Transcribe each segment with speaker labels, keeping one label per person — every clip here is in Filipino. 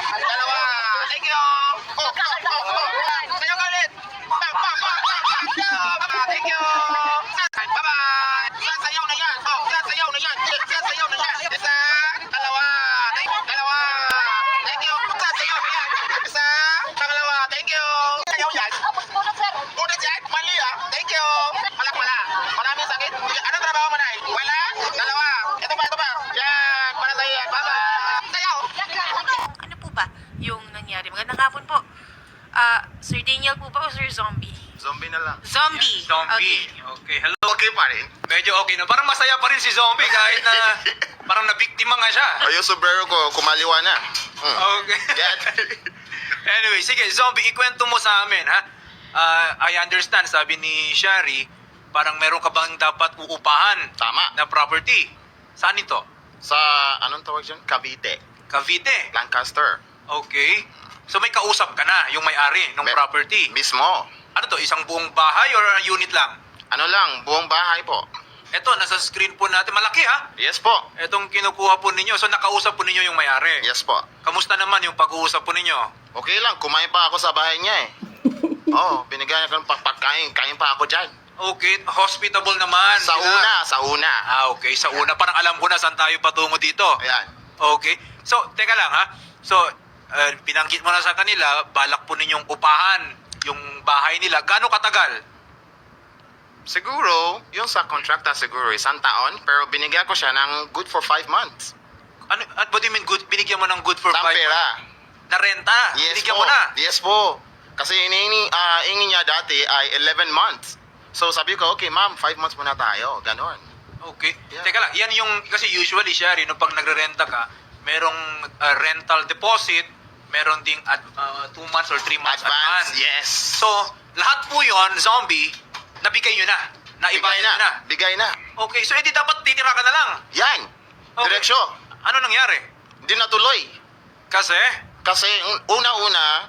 Speaker 1: Dalawa. Thank you. Sa'yo galit. Thank you. Bye-bye. Sasayaw na yan. Sasayaw na yan. Sasayaw na yan. Isa. Dalawa. Dalawa. Thank you. Sasayaw na yan. Isa. Pangalawa. Thank you. Sayaw yan. Bunot yan. Mali ah. Thank you. Wala. Maraming sakit. Anong trabaho mo na eh? Wala. Dalawa. Ito pa. Yan. Para sa'yo yan. Bye-bye. Sayaw.
Speaker 2: Ano po ba yung nangyari? Magandang hapon po. Sir Daniel po ba o Sir Zombie?
Speaker 1: Zombie na lang.
Speaker 2: Zombie.
Speaker 3: Zombie. Okay, hello.
Speaker 1: Okay pa rin.
Speaker 3: Medyo okay na. Parang masaya pa rin si Zombie kahit na parang nabiktima nga siya.
Speaker 1: Yung sombrero ko, kumaliwa na.
Speaker 3: Okay.
Speaker 1: Yan.
Speaker 3: Anyway, sige, Zombie, ikwento mo sa amin, ha? I understand, sabi ni Shari, parang meron ka bang dapat uupahan
Speaker 1: Tama.
Speaker 3: na property. Saan ito?
Speaker 1: Sa, anong tawag dyan? Cavite.
Speaker 3: Cavite.
Speaker 1: Lancaster.
Speaker 3: Okay. So may kausap ka na, yung may-ari ng property.
Speaker 1: Mismo.
Speaker 3: Ano to, isang buong bahay or unit lang?
Speaker 1: Ano lang, buong bahay po.
Speaker 3: Eto, nasa screen po natin. Malaki, ha?
Speaker 1: Yes po.
Speaker 3: Etong kinukuha po ninyo. So nakausap po ninyo yung may-ari.
Speaker 1: Yes po.
Speaker 3: Kamusta naman yung pag-uusap po ninyo?
Speaker 1: Okay lang, kumain pa ako sa bahay niya eh. Oo, binigyan niya ko ng pagkain. Kain pa ako dyan.
Speaker 3: Okay, hospitable naman.
Speaker 1: Sa
Speaker 3: sila.
Speaker 1: sa una.
Speaker 3: Okay, sa una. Parang alam ko na saan tayo patungo dito.
Speaker 1: Ayan.
Speaker 3: Okay. So, teka lang, ha? So, binanggit mo na sa kanila, balak po ninyong upahan yung bahay nila. Gaano katagal?
Speaker 1: Siguro, yung sa kontrakta siguro isang taon, pero binigyan ko siya ng good for 5 months.
Speaker 3: Ano, what do you mean good? Binigyan mo ng good for
Speaker 1: Ng
Speaker 3: 5
Speaker 1: pera.
Speaker 3: na renta?
Speaker 1: Yes
Speaker 3: Binigyan
Speaker 1: po.
Speaker 3: mo na?
Speaker 1: Yes po. Kasi ingin niya dati ay 11 months. So sabi ko, okay ma'am, 5 months muna tayo. Ganon.
Speaker 3: Okay.
Speaker 1: Yeah.
Speaker 3: Teka lang, yan yung, kasi usually, Shari, no, pag nagre-renta ka, merong rental deposit, meron ding 2 months or 3 months
Speaker 1: Advance, yes.
Speaker 3: So, lahat po yon zombie, nabigay nyo na. Naibayad nyo na.
Speaker 1: Bigay na.
Speaker 3: Okay, so edi dapat titira ka na lang.
Speaker 1: Yan.
Speaker 3: Okay.
Speaker 1: Diretsyo.
Speaker 3: Ano nangyari?
Speaker 1: Hindi natuloy.
Speaker 3: Kasi,
Speaker 1: Kasi una-una,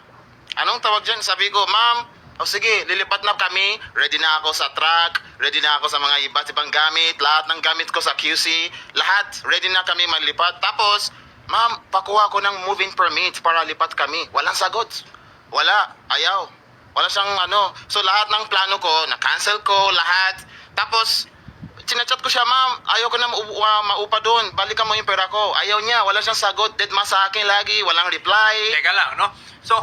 Speaker 1: anong tawag dyan? Sabi ko, ma'am, sige, lilipat na kami. Ready na ako sa truck, ready na ako sa mga iba't ibang gamit, lahat ng gamit ko sa QC, lahat, ready na kami malipat. Tapos, ma'am, pakuha ko ng moving permit para lipat kami. Walang sagot. Wala, ayaw. Wala siyang ano. So, lahat ng plano ko, na-cancel ko, lahat. Tapos, sinachat ko siya, ma'am, ayaw ko na maupa doon. Balikan mo yung pera ko. Ayaw niya, wala siyang sagot. Dead ma sa akin lagi, walang reply.
Speaker 3: teka lang, no? So,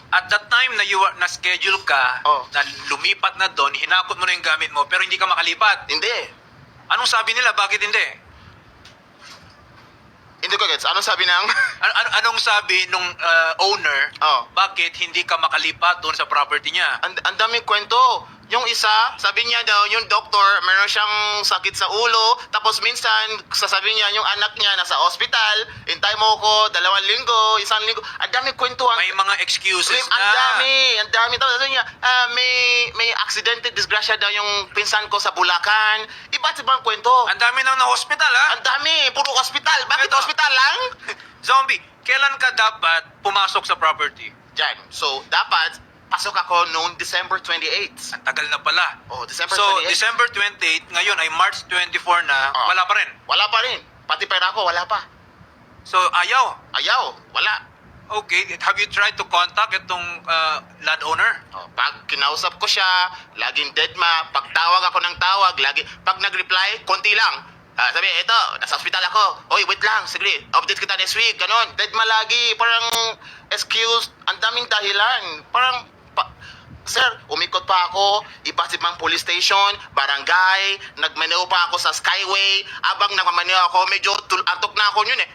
Speaker 3: at that time na na-schedule ka,
Speaker 1: Oh.
Speaker 3: na lumipat na doon, hinakot mo na yung gamit mo, pero hindi ka makalipat.
Speaker 1: Hindi.
Speaker 3: Anong sabi nila? Bakit hindi?
Speaker 1: Hindi ko gets. Anong sabi ng...
Speaker 3: Anong sabi nung owner,
Speaker 1: Oh.
Speaker 3: bakit hindi ka makalipat doon sa property niya?
Speaker 1: Ang daming kwento. Yung isa, sabi niya daw, yung doktor, meron siyang sakit sa ulo. Tapos minsan, sasabihin niya, yung anak niya nasa ospital. Hintay mo ko, 2 linggo, 1 linggo. Ang daming kwento.
Speaker 3: May mga excuses
Speaker 1: Ang
Speaker 3: na.
Speaker 1: dami. Tapos sabi niya, may accidental disgrasya daw yung pinsan ko sa Bulacan. Iba't ibang kwento.
Speaker 3: Ang dami nang na-hospital, ha?
Speaker 1: Ang dami, puro ospital. Bakit
Speaker 3: Ito.
Speaker 1: ospital lang?
Speaker 3: Zombie, kailan ka dapat pumasok sa property?
Speaker 1: Diyan. So, dapat, pasok ako noong December 28.
Speaker 3: Ang tagal na pala.
Speaker 1: Oh, December
Speaker 3: So,
Speaker 1: 28.
Speaker 3: December 28, ngayon ay March 24 na,
Speaker 1: Oh.
Speaker 3: wala pa rin.
Speaker 1: Wala pa rin. Pati pera ko, wala pa.
Speaker 3: So, ayaw.
Speaker 1: Ayaw, wala.
Speaker 3: Okay, have you tried to contact itong landowner?
Speaker 1: Oh, pag kinausap ko siya, laging dead ma. Pag tawag ako ng tawag, pag nag-reply, konti lang. Sabi, eto, nasa hospital ako. Oy, wait lang, sige, update kita next week. Ganon, dead ma lagi. Parang excuse, ang daming dahilan. Parang, sir, umikot pa ako, iba't ibang police station, barangay, nagmaneho pa ako sa Skyway. Abang nagmaneho ako, medyo antok na ako yun eh.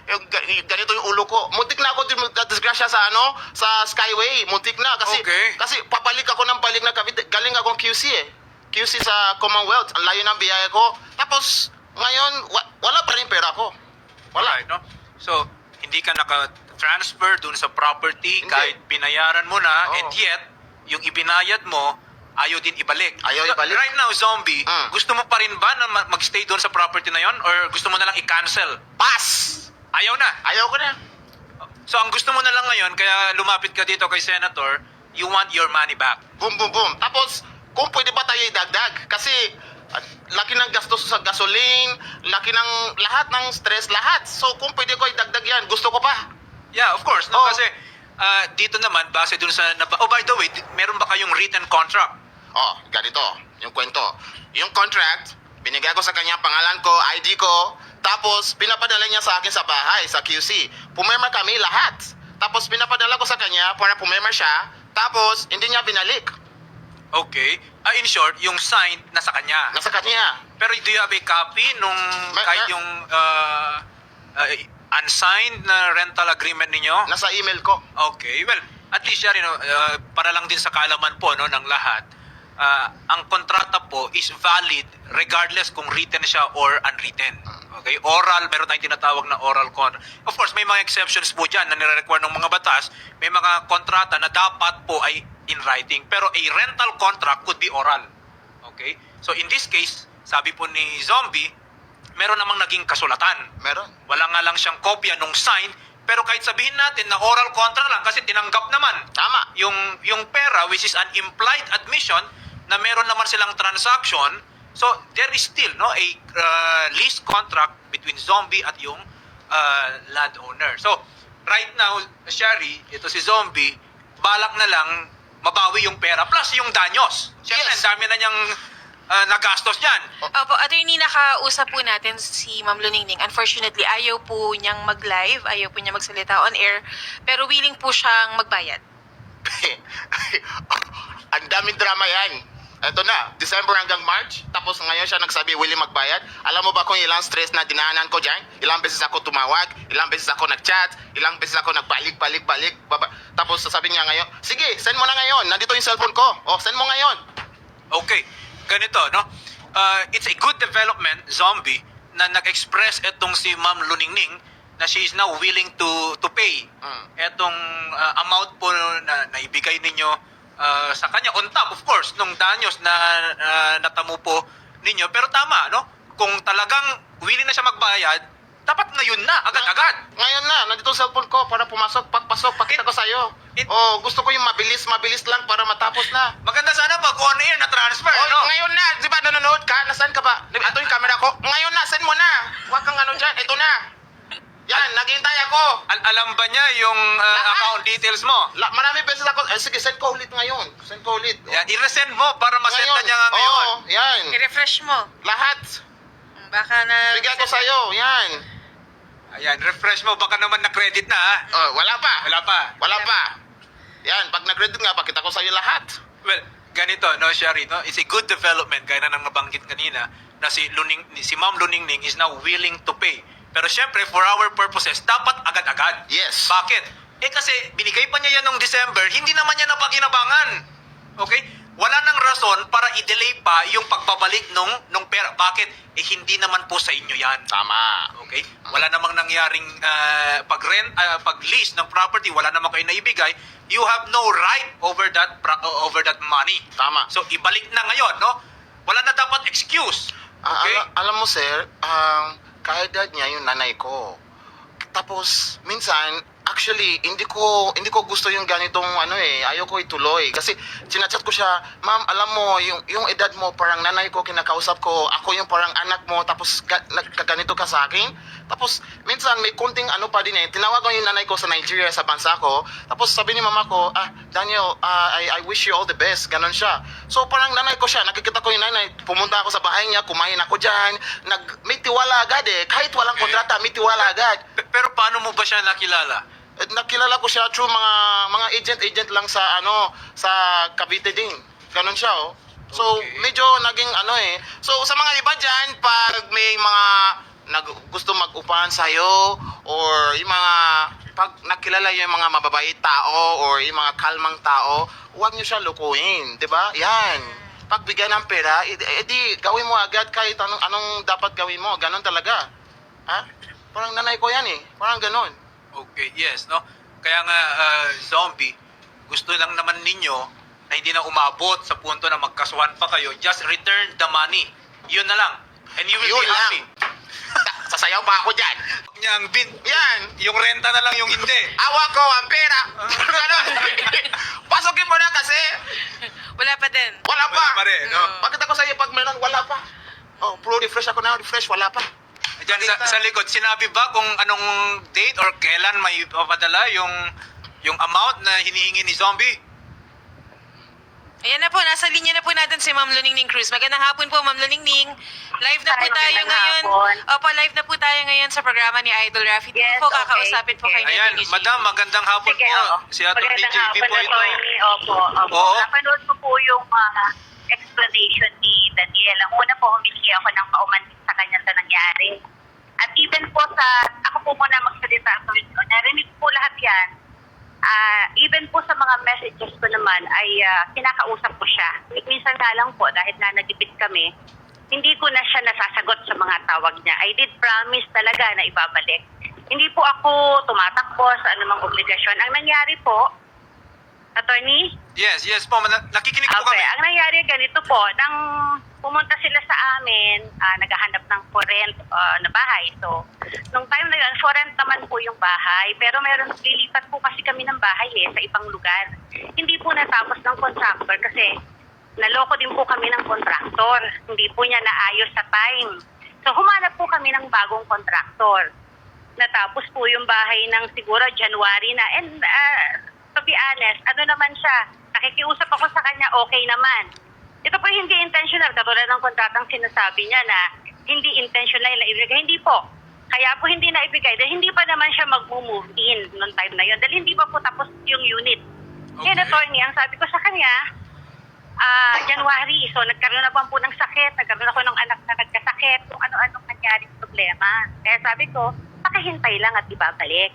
Speaker 1: Ganito yung ulo ko. Muntik na ako disgrasya sa sa Skyway. Muntik na kasi
Speaker 3: Okay.
Speaker 1: kasi papalik ako ng balik na Cavite. Galing akong QC eh. QC sa Commonwealth. Ang layo ng biyaya ko. Tapos ngayon wala pa rin pera ko. Wala.
Speaker 3: Alright, no? So, hindi ka naka-transfer dun sa property
Speaker 1: Hindi.
Speaker 3: kahit binayaran mo na,
Speaker 1: Oo.
Speaker 3: and yet, yung ibinayad mo, ayaw din ibalik.
Speaker 1: Ayaw
Speaker 3: So,
Speaker 1: ibalik.
Speaker 3: Right now, Zombie, gusto mo pa rin ba na mag-stay doon sa property na yon, or gusto mo na lang i-cancel?
Speaker 1: Pass.
Speaker 3: Ayaw na.
Speaker 1: Ayaw ko na.
Speaker 3: So, ang gusto mo na lang ngayon, kaya lumapit ka dito kay Senator, you want your money back.
Speaker 1: Boom, boom, boom. Tapos, kung pwede ba tayo idagdag? Kasi, laki ng gastos sa gasoline, laki ng lahat ng stress, lahat. So, kung pwede ko idagdag yan, gusto ko pa.
Speaker 3: Yeah, of course. No,
Speaker 1: Oh.
Speaker 3: kasi dito naman, base dun sa... Oh, by the way, meron ba kayong written contract?
Speaker 1: Oh, ganito, yung kwento. Yung contract, binigay ko sa kanya pangalan ko, ID ko, tapos pinapadala niya sa akin sa bahay, sa QC. Pumirma kami lahat. Tapos pinapadala ko sa kanya para pumirma siya, tapos hindi niya binalik.
Speaker 3: Okay. In short, yung signed nasa kanya.
Speaker 1: Nasa kanya.
Speaker 3: Pero do you have a copy nung kahit yung unsigned na rental agreement ninyo?
Speaker 1: Nasa email ko.
Speaker 3: Okay. Well, at least siya rin, para lang din sa kaalaman po no, ng lahat, ang kontrata po is valid regardless kung written siya or unwritten. Okay? Oral, meron tayong tinatawag na oral contract. Of course, may mga exceptions po dyan na nire-require ng mga batas. May mga kontrata na dapat po ay in writing. Pero a rental contract could be oral. Okay? So in this case, sabi po ni Zombie, meron namang naging kasulatan.
Speaker 1: Meron.
Speaker 3: Wala nga lang siyang kopya nung signed, pero kahit sabihin natin na oral contract lang kasi tinanggap naman
Speaker 1: Tama.
Speaker 3: yung pera, which is an implied admission na meron naman silang transaction. So there is still no a lease contract between Zombie at yung landowner. So right now, Shari, ito si Zombie, balak na lang mabawi yung pera plus yung danyos. Siyempre,
Speaker 1: Yes.
Speaker 3: ang dami na niyang nagastos dyan.
Speaker 2: Opo, attorney, nakausap po natin si Ma'am Luningning. Unfortunately, ayaw po niyang mag-live, ayaw po niya magsalita on air, pero willing po siyang magbayad.
Speaker 1: Ang daming drama yan. Ito na, December hanggang March, tapos ngayon siya nagsabi willing magbayad. Alam mo ba kung ilang stress na dinaanan ko dyan? Ilang beses ako tumawag, ilang beses ako nag-chat, ilang beses ako nagbalik. Tapos sasabi niya ngayon, sige, send mo na ngayon, nandito yung cellphone ko. Oh, send mo ngayon.
Speaker 3: Okay, ganito, no? It's a good development, Zombie, na nag-express etong si Ma'am Luningning na she is now willing to pay etong amount po na naibigay ninyo sa kanya. On top, of course, nung danyos na natamo po ninyo. Pero tama, no? Kung talagang willing na siya magbayad, dapat ngayon na, agad-agad.
Speaker 1: Ngayon na, nandito yung cellphone ko para pumasok, pagpasok, pakita ko sa'yo. Oh, gusto ko yung mabilis lang para matapos na.
Speaker 3: Maganda sana pag on-air na transfer,
Speaker 1: Oh,
Speaker 3: no?
Speaker 1: ngayon na, di ba nanonood ka? Nasaan ka ba? Ito yung camera ko. Ngayon na, send mo na. Huwag kang ano dyan, ito na. Yan, naghihintay ako.
Speaker 3: Alam ba niya yung account details mo?
Speaker 1: Marami beses ako, sige, send ko ulit ngayon. Send ko ulit.
Speaker 3: Yan, i-resend mo para masend na niya nga ngayon.
Speaker 1: Oo, yan.
Speaker 2: I-refresh mo.
Speaker 1: Lahat.
Speaker 2: Baka na...
Speaker 1: Bigyan ko sa'yo, yan.
Speaker 3: Ayan, refresh mo. Baka naman na-credit na, ha?
Speaker 1: Oh, wala pa.
Speaker 3: Wala pa.
Speaker 1: Yan, pag nag-credit nga, pakita ko sa'yo lahat.
Speaker 3: Well, ganito, no, Shari, no? It's a good development, gaya na nang nabanggit kanina, na si Ma'am Luningning is now willing to pay. Pero syempre, for our purposes, dapat agad-agad.
Speaker 1: Yes.
Speaker 3: Bakit? Kasi binigay pa niya yan noong December, hindi naman niya napakinabangan. Okay? Wala nang rason para i-delay pa yung pagbabalik nung pera. Bakit? Hindi naman po sa inyo yan.
Speaker 1: Tama.
Speaker 3: Okay? Wala namang nangyaring pag-lease ng property, wala namang kayo naibigay. You have no right over that money.
Speaker 1: Tama.
Speaker 3: So, ibalik na ngayon, no? Wala na dapat excuse. Okay?
Speaker 1: Alam mo, sir, kaedad niya yung nanay ko. Tapos, minsan, actually, hindi ko gusto yung ganitong ayaw ko ituloy. Kasi, chinachat ko siya, ma'am, alam mo, yung edad mo, parang nanay ko, kinakausap ko, ako yung parang anak mo, tapos nagkaganito ka sa akin. Tapos, minsan, may kunting pa din tinawag ko yung nanay ko sa Nigeria, sa bansa ko. Tapos, sabi ni mama ko, Daniel, I wish you all the best. Ganon siya. So, parang nanay ko siya, nakikita ko yung nanay, pumunta ako sa bahay niya, kumain ako dyan, may tiwala agad kahit walang kontrata, may tiwala agad.
Speaker 3: Pero paano mo ba siya nakilala?
Speaker 1: Nakilala ko siya through mga agent lang sa sa Cavite din. Ganon siya, oh. So,
Speaker 3: Okay.
Speaker 1: medyo naging So, sa mga iba dyan, pag may mga gusto mag-upahan sa'yo, or yung mga, pag nakilala yung mga mababait tao, or yung mga kalmang tao, huwag niyo siya lukuhin, di ba? Yan. Pag bigyan ng pera, edi gawin mo agad kahit anong dapat gawin mo. Ganon talaga. Ha? Parang nanay ko yan Parang ganon.
Speaker 3: Okay, yes, no? Kaya nga, Zombie, gusto lang naman ninyo na hindi na umabot sa punto na magkasuhan pa kayo. Just return the money. Yun na lang. And you will
Speaker 1: Yun
Speaker 3: be happy.
Speaker 1: lang. Sasayaw pa ako dyan.
Speaker 3: Yang
Speaker 1: Yan.
Speaker 3: yung renta na lang yung hindi.
Speaker 1: Awa ko ang pera. Ganon. Pasukin mo na kasi.
Speaker 2: Wala pa din.
Speaker 1: Wala pa.
Speaker 3: Wala pa rin, no?
Speaker 1: Bakit ako sa'yo pag meron, wala pa. Oh, pro refresh ako na, refresh, wala pa.
Speaker 3: Diyan sa likod, sinabi ba kung anong date or kailan may papadala yung amount na hinihingi ni Zombie?
Speaker 2: Ayan na po, nasa linya na po natin si Ma'am Luningning Cruz. Magandang hapon po, Ma'am Luningning. Live na po
Speaker 4: Hi,
Speaker 2: tayo
Speaker 4: magandang
Speaker 2: ngayon.
Speaker 4: hapon.
Speaker 2: Opo, live na po tayo ngayon sa programa ni Idol Raffy.
Speaker 4: Yes,
Speaker 2: po,
Speaker 4: okay.
Speaker 2: kakausapin po kayo
Speaker 3: Ayan,
Speaker 2: ni JB.
Speaker 3: madam, magandang hapon
Speaker 4: Sige,
Speaker 3: po.
Speaker 4: oo.
Speaker 3: Si Atty.
Speaker 4: Magandang
Speaker 3: JB
Speaker 4: hapon,
Speaker 3: po ito.
Speaker 4: attorney. Opo.
Speaker 3: Oo.
Speaker 4: Napanood ko po yung explanation ni Daniel. Ang una po, humingi ako ng paumanhin sa kanya sa nangyari. At even po ako po muna magsalita. Narinig po lahat yan. Even po sa mga messages ko naman ay kinakausap ko siya. Minsan nga lang po, dahil na nagipit kami, hindi ko na siya nasasagot sa mga tawag niya. I did promise talaga na ibabalik. Hindi po ako tumatakbo sa anumang obligasyon. Ang nangyari po, attorney,
Speaker 3: Yes po. Nakikinig po
Speaker 4: okay,
Speaker 3: kami.
Speaker 4: ang nangyari ganito po, nang pumunta sila sa amin, naghahanap ng for rent na bahay. So, nung time na yun, for rent naman po yung bahay. Pero lilipat po kasi kami ng bahay sa ibang lugar. Hindi po natapos ng contractor kasi naloko din po kami ng contractor. Hindi po niya naayos sa time. So, humanap po kami ng bagong contractor. Natapos po yung bahay ng siguro January na. And to be honest, ano naman siya, nakikiusap ako sa kanya, okay naman. Ito po hindi intentional, katulad ng kontratang sinasabi niya na hindi intentional na ibigay. Hindi po. Kaya po hindi na ibigay dahil hindi pa naman siya mag-move in noong time na yun. Dahil hindi pa po tapos yung unit.
Speaker 3: Okay.
Speaker 4: Kaya attorney, ang sabi ko sa kanya, January, so nagkaroon na po ng sakit, nagkaroon ako ng anak na nagkasakit, kung ano-anong nangyaring problema. Kaya sabi ko, pakihintay lang at ibabalik.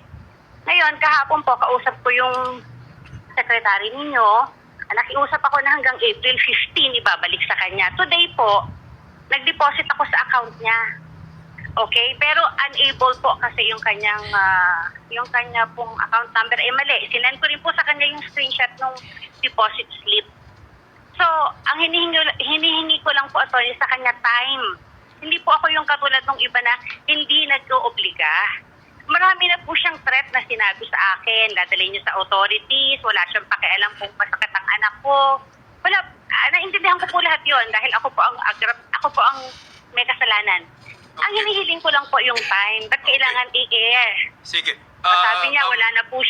Speaker 4: Ngayon, kahapon po, kausap ko yung sekretary ninyo. Nakiusap ako na hanggang April 15 ibabalik sa kanya. Today po, nag-deposit ako sa account niya. Okay? Pero unable po kasi yung kanya pong account number ay mali. Sinend ko rin po sa kanya yung screenshot ng deposit slip. So, ang hinihingi ko lang po, attorney, sa kanya time. Hindi po ako yung katulad ng iba na hindi nag-oobliga. Marami na po siyang threat na sinabi sa akin. Dadalhin niyo sa authorities, wala siyang pakialam kung masakit ang anak ko. Wala, naintindihan ko po lahat yon dahil ako po ang may kasalanan.
Speaker 3: Okay.
Speaker 4: Ang hinihiling ko lang po yung time. Ba't kailangan i-air?
Speaker 3: Sige.
Speaker 4: Sabi niya, wala na po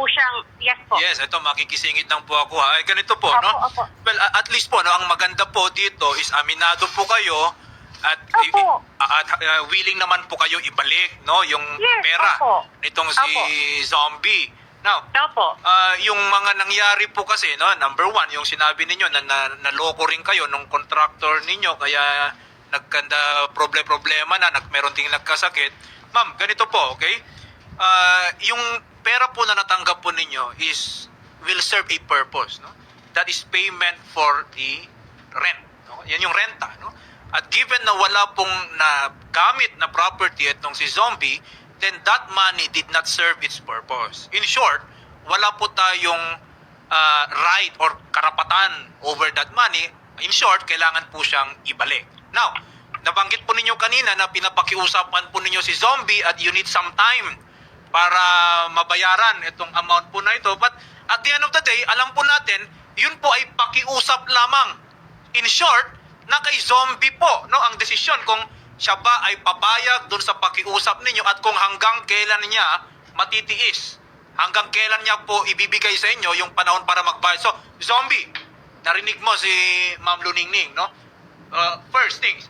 Speaker 4: siyang, yes po.
Speaker 3: Yes, ito makikisingit lang po ako ha. Ay, ganito po,
Speaker 4: Opo,
Speaker 3: no?
Speaker 4: opo.
Speaker 3: Well, at least po, no, ang maganda po dito is aminado po kayo at
Speaker 4: Opo.
Speaker 3: willing naman po kayo ibalik, no, yung
Speaker 4: Yes,
Speaker 3: pera
Speaker 4: opo.
Speaker 3: nitong si
Speaker 4: Opo.
Speaker 3: Zombie. Now,
Speaker 4: Opo.
Speaker 3: yung mga nangyari po kasi, no, number one, yung sinabi ninyo na naloko rin kayo nung contractor ninyo kaya nagkanda problema na meron ding nagkasakit. Ma'am, ganito po, okay? Yung pera po na natanggap po ninyo will serve a purpose, no? That is payment for the rent, no? Yan yung renta, no? At given na wala pong gamit na property itong si Zombie, then that money did not serve its purpose. In short, wala po tayong right or karapatan over that money. In short, kailangan po siyang ibalik. Now, nabanggit po ninyo kanina na pinapakiusapan po ninyo si Zombie at you need some time para mabayaran itong amount po na ito. But at the end of the day, alam po natin, yun po ay pakiusap lamang. In short, na kay Zombie po, no, ang desisyon kung siya ba ay papayag doon sa pakiusap ninyo at kung hanggang kailan niya matitiis. Hanggang kailan niya po ibibigay sa inyo yung panahon para magbayad. So, Zombie, narinig mo si Ma'am Luningning, no? First things,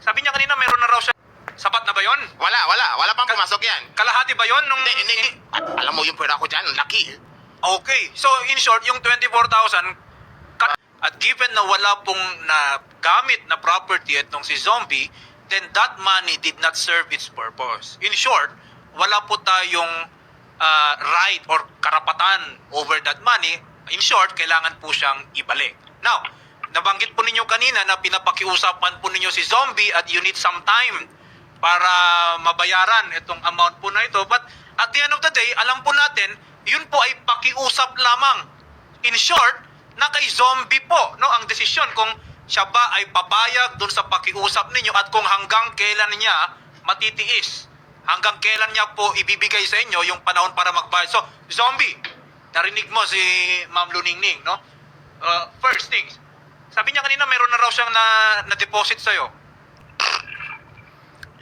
Speaker 3: sabi niya kanina meron na raw siya. Sapat na ba yon?
Speaker 1: Wala pang pumasok yan.
Speaker 3: Kalahati ba yon nung...
Speaker 1: Hindi. Alam mo yung pera ko dyan, laki.
Speaker 3: Okay. So, in short, yung 24,000, at given na wala pong gamit na property itong si Zombie, then that money did not serve its purpose. In short, wala po tayong right or karapatan over that money. In short, kailangan po siyang ibalik. Now, nabanggit po ninyo kanina na pinapakiusapan po ninyo si Zombie at you need some time para mabayaran itong amount po na ito. But at the end of the day, alam po natin, yun po ay pakiusap lamang. In short, na kay Zombie po, no, ang desisyon kung siya ba ay papayag doon sa pakiusap ninyo at kung hanggang kailan niya matitiis. Hanggang kailan niya po ibibigay sa inyo yung panahon para magbayad. So, Zombie, narinig mo si Ma'am Luningning, no? First things, sabi niya kanina meron na raw siyang na-deposit sa'yo.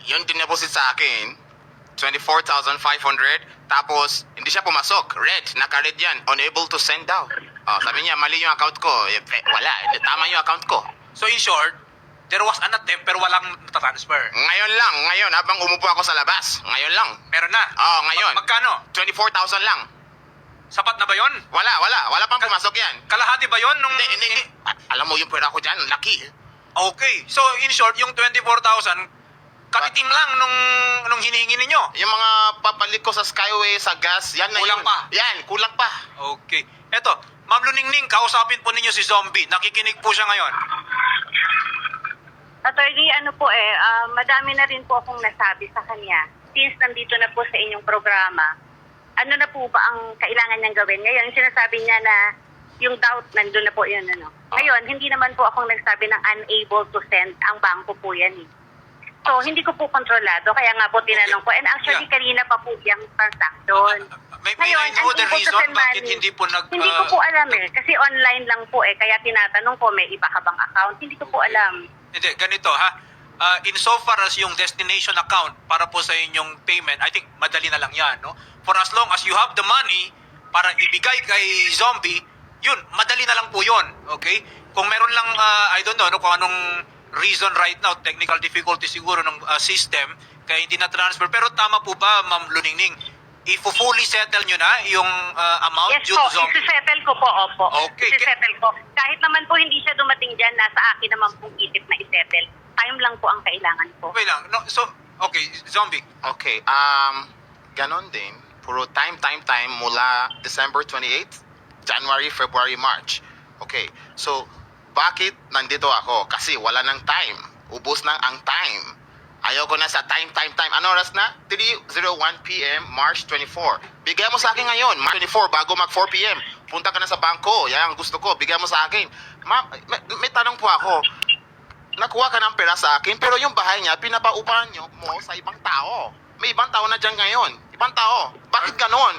Speaker 1: Yun dineposit sa akin, 24,500. Tapos, hindi siya pumasok. Red, naka-red yan. Unable to send daw. Oh, sabi niya, mali yung account ko. Wala, tama yung account ko.
Speaker 3: So in short, there was an attempt pero walang natatransfer.
Speaker 1: Ngayon, habang umupo ako sa labas. Ngayon lang.
Speaker 3: Meron na.
Speaker 1: Oh, ngayon.
Speaker 3: Magkano?
Speaker 1: 24,000 lang.
Speaker 3: Sapat na ba yon?
Speaker 1: Wala pang pumasok yan.
Speaker 3: Kalahati ba yon nung...
Speaker 1: Hindi. Alam mo yung pera ko dyan, laki.
Speaker 3: Okay. So in short, yung 24,000, katiting lang nung hinihingi ninyo.
Speaker 1: Yung mga papalit ko sa Skyway, sa gas, yan na
Speaker 3: Kulang
Speaker 1: yun.
Speaker 3: pa.
Speaker 1: Yan, kulang pa.
Speaker 3: Okay. Eto, Ma'am Luningning, kausapin po ninyo si Zombie. Nakikinig po siya ngayon.
Speaker 4: Attorney, madami na rin po akong nasabi sa kanya. Since nandito na po sa inyong programa, ano na po ba ang kailangan niyang gawin? Ngayon, sinasabi niya na yung doubt, nandun na po yun. Ngayon, hindi naman po akong nagsabi ng unable to send. Ang bangko po yan. So, hindi ko po kontrolado. Kaya nga po tinanong ko. And actually,
Speaker 3: Yeah.
Speaker 4: kanina pa po yung transaction.
Speaker 3: May I know the
Speaker 4: unable to
Speaker 3: reason
Speaker 4: send
Speaker 3: bakit
Speaker 4: money.
Speaker 3: hindi po nag...
Speaker 4: Hindi ko po alam Kasi online lang po Kaya tinatanong ko, may iba ka bang account? Hindi ko po alam.
Speaker 3: Hindi, ganito ha. Insofar as yung destination account para po sa inyong payment, I think madali na lang yan, no? For as long as you have the money para ibigay kay Zombie, yun, madali na lang po yun, okay? Kung meron lang, I don't know, no, kung anong reason right now, technical difficulty siguro ng system, kaya hindi na transfer. Pero tama po ba, Ma'am Luningning, i-fully settle nyo na yung amount
Speaker 4: Yes
Speaker 3: due
Speaker 4: po,
Speaker 3: to Zombie?
Speaker 4: isi-settle ko po, opo.
Speaker 3: Okay.
Speaker 4: Isi-settle ko. Kahit naman po hindi siya dumating dyan, nasa akin naman pong isip na isettle. Time lang po ang kailangan ko.
Speaker 3: Wait lang, no, so, okay, Zombie,
Speaker 1: Okay, ganon din. Puro time mula December 28, January, February, March. Okay, so bakit nandito ako? Kasi wala ng time. Ubus na ang time. Ayoko na sa time. Ano oras na? 3:01 p.m. March 24. Bigay mo sa akin ngayon, March 24, bago mag 4 p.m. Punta ka na sa bangko. Yan ang gusto ko. Bigay mo sa akin. Ma'am, may tanong po ako. Nakuha ka ng pera sa akin, pero yung bahay niya, pinapaupahan mo sa ibang tao. May ibang tao na dyan ngayon. Ibang tao. Bakit ganon?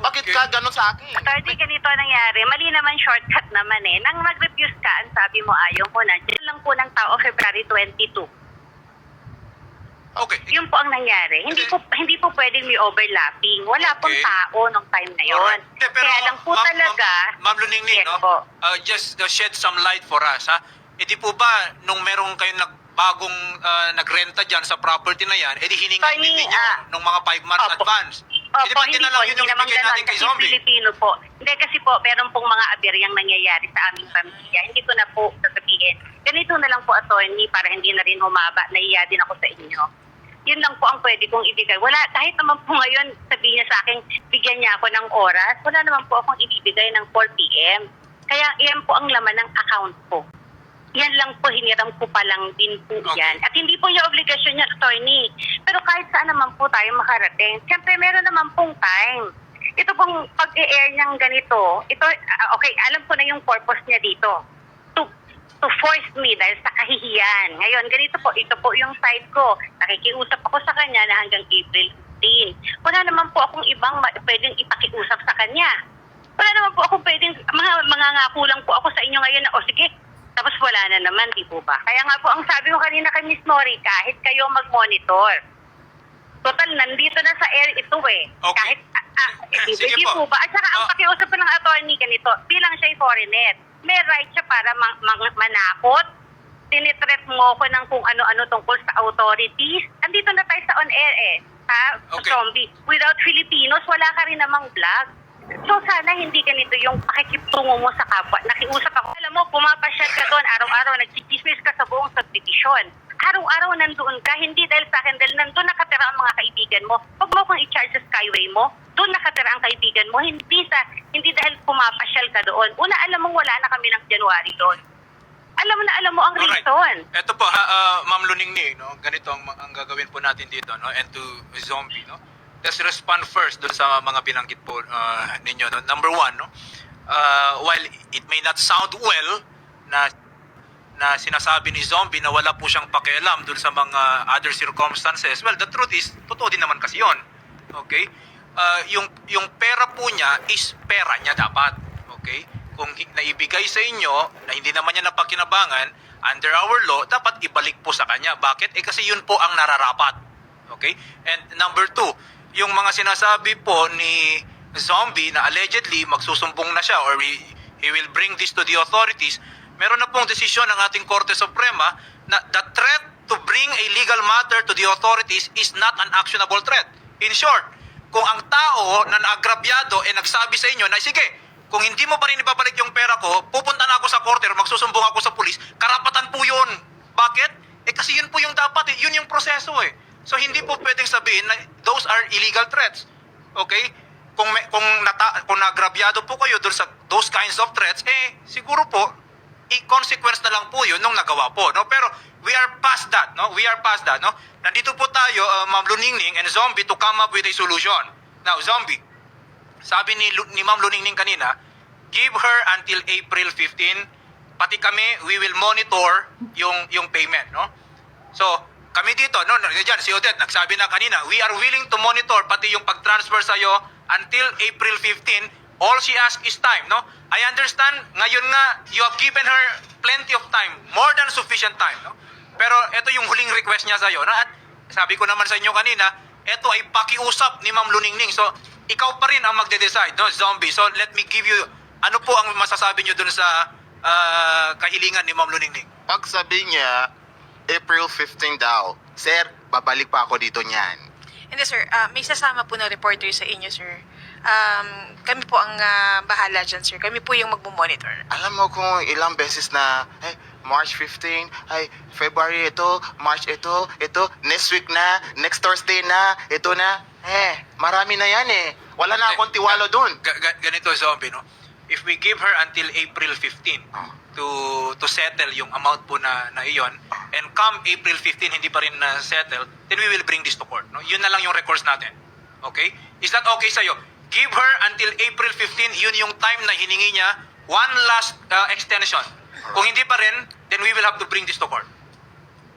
Speaker 1: Bakit
Speaker 3: Okay.
Speaker 1: ka ganon sa akin?
Speaker 4: Attorney, ganito ang nangyari. Mali naman, shortcut naman Nang mag-refuse ka, ang sabi mo ayaw mo na. Diyan lang po ng tao, February 22.
Speaker 3: okay.
Speaker 4: Yun po ang nangyari. Hindi po pwedeng may overlapping. Wala pong
Speaker 3: Okay.
Speaker 4: tao nung time na yun.
Speaker 3: Alright. Hindi, pero,
Speaker 4: Kaya lang po
Speaker 3: Ma'am-
Speaker 4: talaga.
Speaker 3: Ma'am Luningning,
Speaker 4: Yes
Speaker 3: no?
Speaker 4: po.
Speaker 3: Just shed some light for us, ha? E di po ba, nung merong kayong bagong nagrenta dyan sa property na yan, edi hiningi
Speaker 4: Attorney,
Speaker 3: din ninyo nung mga 5 months
Speaker 4: opo.
Speaker 3: advance? E di
Speaker 4: Opo,
Speaker 3: ba't
Speaker 4: hindi
Speaker 3: na
Speaker 4: po,
Speaker 3: lang
Speaker 4: hindi
Speaker 3: yun yung
Speaker 4: naman
Speaker 3: ibigay
Speaker 4: ganon.
Speaker 3: natin kay
Speaker 4: Kasi
Speaker 3: Zombie?
Speaker 4: Pilipino po. Hindi kasi po, meron pong mga aberyang nangyayari sa aming pamilya. Hindi ko na po sasabihin. Ganito na lang po, attorney, para hindi na rin humaba. Naiya din ako sa inyo. Yun lang po ang pwede kong ibigay. Wala, kahit naman po ngayon, sabihin niya sa akin, bigyan niya ako ng oras. Wala naman po akong ibibigay ng 4 p.m. Kaya yan po ang laman ng account ko. Yan lang po, hiniram ko pa lang din po
Speaker 3: Okay.
Speaker 4: yan. At hindi po niya obligasyon niya, attorney. Pero kahit saan naman po tayo makarating, siyempre meron naman pong time. Ito pong pag-i-air niyang ganito, okay, alam ko na yung purpose niya dito. To force me dahil sa kahihiyan. Ngayon, ganito po, ito po yung side ko. Nakikiusap ako sa kanya na hanggang April 15. Wala naman po akong ibang pwedeng ipakiusap sa kanya. Wala naman po akong pwedeng, mangangako lang po ako sa inyo ngayon na, sige, tapos wala na naman, di po ba? Kaya nga po, ang sabi ko kanina kay Miss Nori, kahit kayo mag-monitor, total, nandito na sa air ito
Speaker 3: Okay.
Speaker 4: Kahit,
Speaker 3: Sige
Speaker 4: di
Speaker 3: po.
Speaker 4: po ba? At saka ang pakiusap po ng attorney ganito, bilang siya'y foreigner, may right siya para manakot. Tinitreat mo ko ng kung ano-ano tungkol sa authorities. Andito na tayo sa on-air ha?
Speaker 3: Okay.
Speaker 4: Zombie. Without Filipinos, wala ka rin namang vlog. So sana hindi ganito yung pakikitungo mo sa kapwa. Nakiusap ako. Alam mo, pumapasyal ka doon. Araw-araw, nagchichismis ka sa buong subdivision. Araw-araw nandoon ka. Hindi dahil sa akin, dahil nandun nakatira ang mga kaibigan mo. Huwag mo kong i-charge sa Skyway mo. Doon nakatira ang kaibigan mo. Hindi dahil pumapasyal ka doon. Una, alam mo, wala na kami ng January doon. Alam mo ang
Speaker 3: Alright.
Speaker 4: reason.
Speaker 3: Ito po, Ma'am Luningning, no? Ganito ang gagawin po natin dito, no? And to Zombie, no? Let's respond first doon sa mga binanggit po ninyo. No? Number one, no? While it may not sound well na sinasabi ni Zombie na wala po siyang pakialam doon sa mga other circumstances, well, the truth is, totoo din naman kasi yon. Okay? Yung pera po niya is pera niya dapat. Okay? Kung naibigay sa inyo na hindi naman niya napakinabangan, under our law, dapat ibalik po sa kanya. Bakit? Kasi yun po ang nararapat. Okay? And number 2, yung mga sinasabi po ni Zombie na allegedly magsusumbong na siya or he will bring this to the authorities, meron na pong desisyon ng ating Korte Suprema na the threat to bring a legal matter to the authorities is not an actionable threat. In short, kung ang tao na naagrabyado nagsabi sa inyo na, sige, kung hindi mo pa rin ibabalik yung pera ko, pupunta na ako sa korte or magsusumbong ako sa pulis, karapatan po yun. Bakit? Kasi yun po yung dapat, yun yung proseso eh. So hindi po pwedeng sabihin na those are illegal threats. Okay? Kung naagrabyado po kayo doon sa those kinds of threats, siguro po, i-consequence na lang po yun nung nagawa po. No? Pero we are past that. No? We are past that. No? Nandito po tayo, Ma'am Luningning and Zombie, to come up with a solution. Now, Zombie, sabi ni Ma'am Luningning kanina, give her until April 15. Pati kami, we will monitor yung payment. No? So, kami dito, no, dyan, si Odette, nagsabi na kanina, we are willing to monitor pati yung pag-transfer sa'yo until April 15. All she asks is time, no? I understand, ngayon nga, you have given her plenty of time, more than sufficient time, no? Pero ito yung huling request niya sa'yo, no? At sabi ko naman sa inyo kanina, ito ay pakiusap ni Ma'am Luningning. So, ikaw pa rin ang magde-decide, no, Zombie? So, let me give you, ano po ang masasabi niyo dun sa kahilingan ni Ma'am Luningning?
Speaker 1: Pag sabi niya, April 15 daw, sir, babalik pa ako dito niyan.
Speaker 2: Hindi sir, may sasama po na reporter sa inyo sir. Kami po ang bahala dyan sir. Kami po yung magmumonitor.
Speaker 1: Alam mo kung ilang beses na, March 15, February ito, March ito, next week na, next Thursday na, ito na. Marami na yan Wala na akong tiwala doon.
Speaker 3: Ganito, Zombie, no? If we give her until April 15 to settle yung amount po na iyon, and come April 15 hindi pa rin na settle, then we will bring this to court, no? Yun na lang yung recourse natin. Okay? Is that okay sa'yo? Give her until April 15, yun yung time na hiningi niya, one last extension. Kung hindi pa rin, then we will have to bring this to court.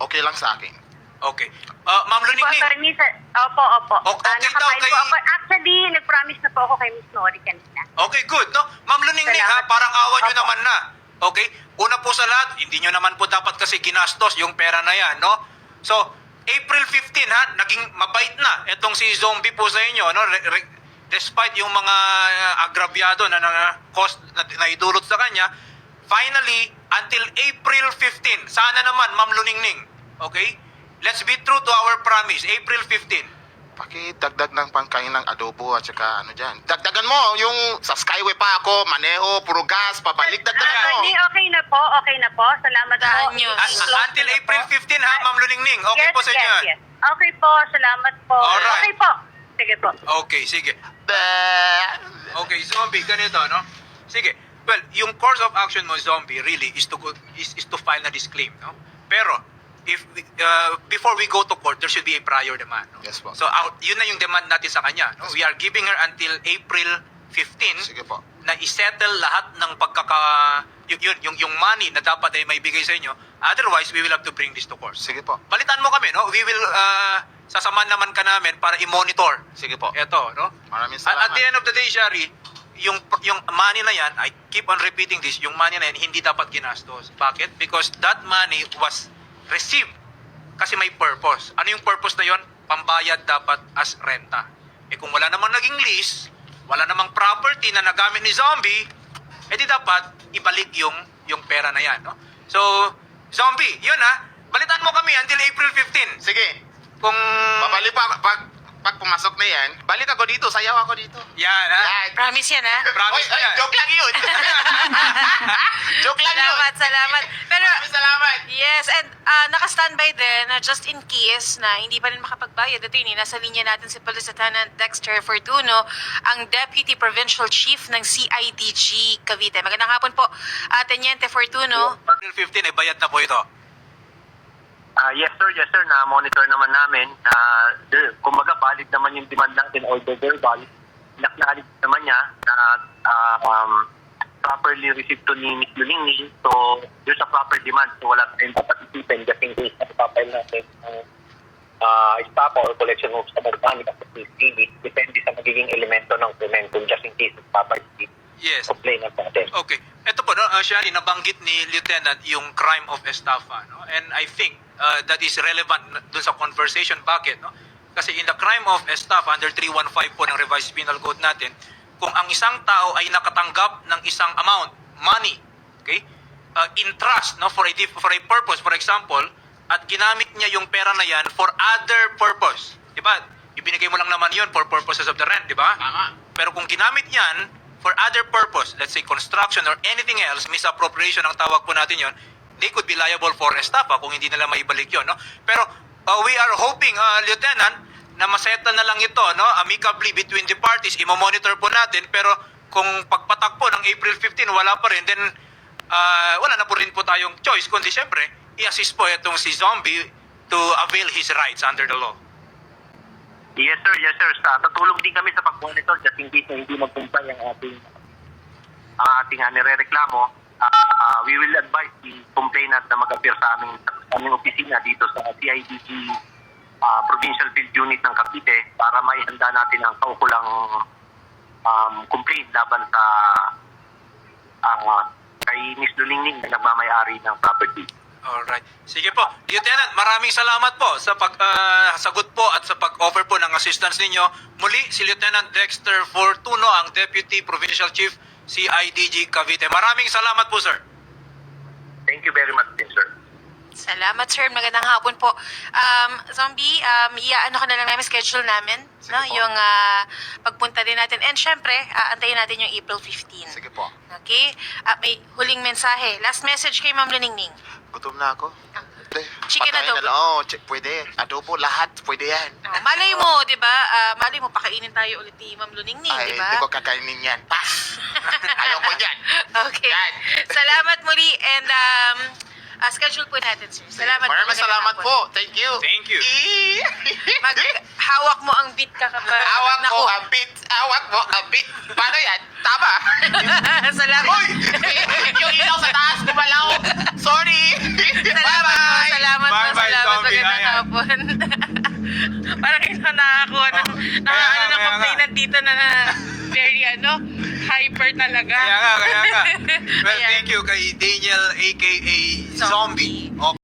Speaker 1: Okay lang sa akin.
Speaker 3: Okay. Ma'am Luningning.
Speaker 4: Attorney, opo.
Speaker 3: Okay daw
Speaker 4: Nakapile
Speaker 3: kay...
Speaker 4: po ako. Actually, nag-promise na po ako kay Miss Nori kanina.
Speaker 3: Okay, good, no? Ma'am Luningning, ha?
Speaker 4: Salamat.
Speaker 3: Parang awa nyo
Speaker 4: Opo.
Speaker 3: naman na. Okay? Una po sa lahat, hindi nyo naman po dapat kasi ginastos yung pera na yan, no? So, April 15, ha? Naging mabait na itong si Zombie po sa inyo, no? Despite yung mga agrabyado na cost na idulot sa kanya, finally, until April 15, sana naman, Ma'am Luningning, okay? Let's be true to our promise, April 15.
Speaker 1: Pakidagdag ng pangkain ng adobo at saka ano dyan. Dagdagan mo, yung sa Skyway pa ako, maneho, puro gas, pabalik, dagdagan mo.
Speaker 4: Attorney, okay na po. Salamat po.
Speaker 2: Dahan nyo.
Speaker 3: Until April 15, ha, Ma'am Luningning, okay po sa inyo yan?
Speaker 4: Yes. Okay po, salamat po.
Speaker 3: Alright.
Speaker 4: Okay po. Sige po.
Speaker 3: Okay, sige.
Speaker 1: Bleh.
Speaker 3: Okay, Zombie, ganito, no? Sige. Well, yung course of action mo, Zombie, really is to file na disclaim, no? Pero if before we go to court, there should be a prior demand, no?
Speaker 1: Yes po.
Speaker 3: So yun na yung demand natin sa kanya, no? We are giving her until April 15
Speaker 1: Sige po.
Speaker 3: na isettle lahat ng yung money na dapat ay may bigay sa inyo. Otherwise, we will have to bring this to court.
Speaker 1: Sige po.
Speaker 3: Balitaan mo kami, no? We will sasamahan naman ka namin para i-monitor.
Speaker 1: Sige po.
Speaker 3: Ito, no?
Speaker 1: Maraming
Speaker 3: At
Speaker 1: salamat.
Speaker 3: the end of the day, Shari, yung money na yan, I keep on repeating this, yung money na yan, hindi dapat ginastos. Bakit? Because that money was received kasi may purpose. Ano yung purpose na yon? Pambayad dapat as renta. Kung wala namang naging lease, wala namang property na nagamit ni Zombie, edi dapat ibalik yung pera na yan, no? So, Zombie, yun balitaan mo kami until April 15.
Speaker 1: Sige.
Speaker 3: Kung...
Speaker 1: Babalik pa, pag pumasok na yan, balik ako dito, sayaw ako dito.
Speaker 3: Yan,
Speaker 1: Yan.
Speaker 2: Promise yan ha?
Speaker 3: Promise na yan.
Speaker 1: Joke lang yun. Joke lang yun.
Speaker 2: Salamat. Pero,
Speaker 1: Maraming salamat.
Speaker 2: yes, and naka-standby din, just in case na hindi pa rin makapagbayad. Ito yun, nasa linya natin si Police Lieutenant Dexter Fortuno, ang Deputy Provincial Chief ng CIDG Cavite. Magandang hapon po, Teniente Fortuno.
Speaker 3: April 15, bayad na po ito.
Speaker 5: Yes sir, na-monitor naman namin na kumbaga valid naman yung demand natin, although verbal, naknaalig naman niya na properly received to ni Ms. Luningning. So, there's a proper demand. So, wala tayong dapat isipin just in case na ipapile natin stop or collection of sa Mortani at CCTV. Depende sa magiging elemento ng kung just in case ipapile
Speaker 3: Yes.
Speaker 5: complainant natin.
Speaker 3: Okay. Ito po, no, Shani, nabanggit ni Lieutenant yung crime of estafa. No? And I think that is relevant dun sa conversation. Bakit? No? Kasi in the crime of estafa, under 315 po ng revised penal code natin, kung ang isang tao ay nakatanggap ng isang amount, money, okay, in trust, no, for a purpose, for example, at ginamit niya yung pera na yan for other purpose. Diba? Ibinigay mo lang naman yun for purposes of the rent, di ba? Pero kung ginamit yan for other purpose, let's say construction or anything else, misappropriation ang tawag po natin yon, they could be liable for estafa kung hindi nila maibalik yun. No? Pero we are hoping, Lieutenant, na maseta na lang ito, no, amicably between the parties, imo-monitor po natin, pero kung pagpatak po ng April 15, wala pa rin, then wala na po rin po tayong choice, kundi siyempre, i-assist po itong si Zombie to avail his rights under the law.
Speaker 5: Yes sir, yes sir. Tatulong din kami sa pag-monitor just in case na hindi magkumpay ang ating nirereklamo. We will advise the complainant na mag-appear sa aming opisina dito sa CIDG Provincial Field Unit ng Cavite para maihanda natin ang kaukulang complaint laban sa kay Miss Dulingning na nagmamayari ng property.
Speaker 3: Alright. Sige po. Lieutenant, maraming salamat po sa sagot po at sa pag-offer po ng assistance ninyo. Muli, si Lieutenant Dexter Fortuno, ang Deputy Provincial Chief CIDG Cavite. Maraming salamat po, sir.
Speaker 5: Thank you very much, sir.
Speaker 2: Salamat, sir. Magandang hapon po. Zombie, iaano ka na lang namin, schedule namin,
Speaker 1: Sige
Speaker 2: no?
Speaker 1: po.
Speaker 2: Yung pagpunta din natin. And syempre, antayin natin yung April 15.
Speaker 1: Sige po.
Speaker 2: Okay? May huling mensahe. Last message kay Ma'am Luningning.
Speaker 1: Gutom na ako.
Speaker 2: Chicken
Speaker 1: Patayin
Speaker 2: adobo.
Speaker 1: na lang. Oo, pwede. Adobo, lahat. Pwede yan.
Speaker 2: Malay mo, di ba? Malay mo, pakainin tayo ulit ni Ma'am Luningning,
Speaker 1: Ay,
Speaker 2: di ba?
Speaker 1: hindi ko kakainin yan. Pass! Ayaw ko yan.
Speaker 2: Okay.
Speaker 1: Yan.
Speaker 2: Salamat muli and schedule po natin, sir. Salamat.
Speaker 1: Maraming
Speaker 2: Magandang
Speaker 1: salamat
Speaker 2: hapon.
Speaker 1: po. Thank you.
Speaker 3: Thank you.
Speaker 2: Hawak mo ang beat ka kapag...
Speaker 1: Awak
Speaker 2: Naku.
Speaker 1: mo a bit. Awak mo a bit. Paano yan? Tama.
Speaker 2: Salamat.
Speaker 1: Uy! Yung ilaw sa taas, kumalaw. Sorry.
Speaker 2: Salamat po.
Speaker 1: Bye-bye.
Speaker 2: Salamat po.
Speaker 3: Bye-bye,
Speaker 2: Salamat.
Speaker 3: Zombie.
Speaker 2: Magandang
Speaker 3: Ayan.
Speaker 2: hapon. Parang ito nakakuha ng
Speaker 3: Kaya nga,
Speaker 2: ng
Speaker 3: kaya nga.
Speaker 2: complainant dito na very hyper talaga.
Speaker 3: Kaya nga. Well,
Speaker 2: Ayan.
Speaker 3: thank you kay Daniel aka Zombie. Okay.